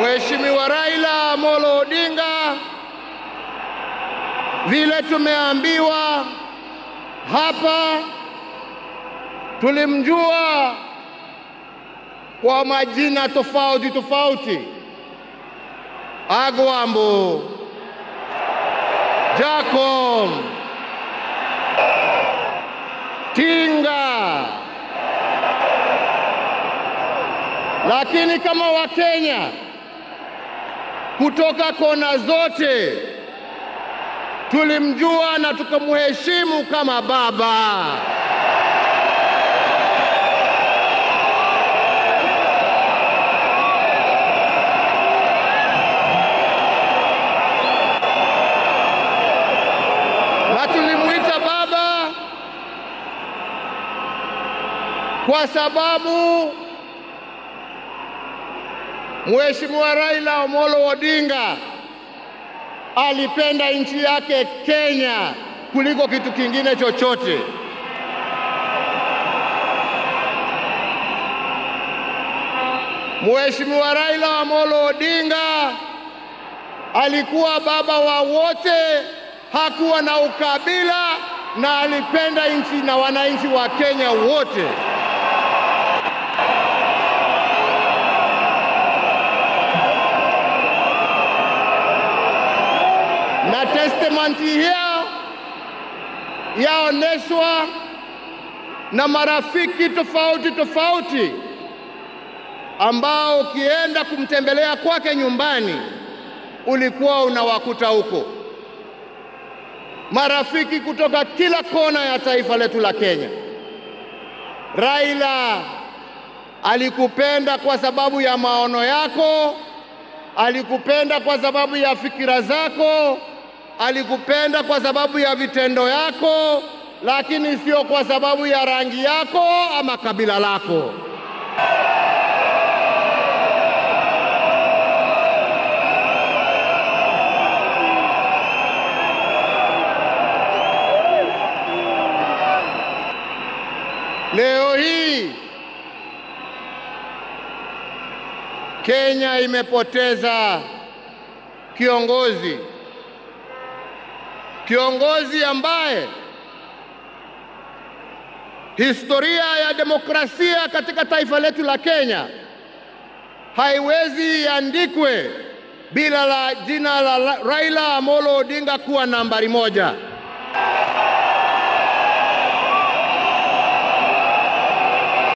Mheshimiwa Raila Amolo Odinga, vile tumeambiwa hapa, tulimjua kwa majina tofauti tofauti: Agwambo, Jacob, Tinga. Lakini kama Wakenya kutoka kona zote tulimjua na tukamheshimu kama baba. Na tulimuita baba kwa sababu Mheshimiwa Raila Amolo Odinga alipenda nchi yake Kenya kuliko kitu kingine chochote. Mheshimiwa Raila Amolo Odinga alikuwa baba wa wote, hakuwa na ukabila, na alipenda nchi na wananchi wa Kenya wote. Na testimony hiyo yaoneshwa na marafiki tofauti tofauti ambao ukienda kumtembelea kwake nyumbani ulikuwa unawakuta huko. Marafiki kutoka kila kona ya taifa letu la Kenya. Raila alikupenda kwa sababu ya maono yako, alikupenda kwa sababu ya fikira zako, alikupenda kwa sababu ya vitendo yako, lakini sio kwa sababu ya rangi yako ama kabila lako. Leo hii Kenya imepoteza kiongozi ambaye historia ya demokrasia katika taifa letu la Kenya haiwezi iandikwe bila jina la Raila Amolo Odinga kuwa nambari 1.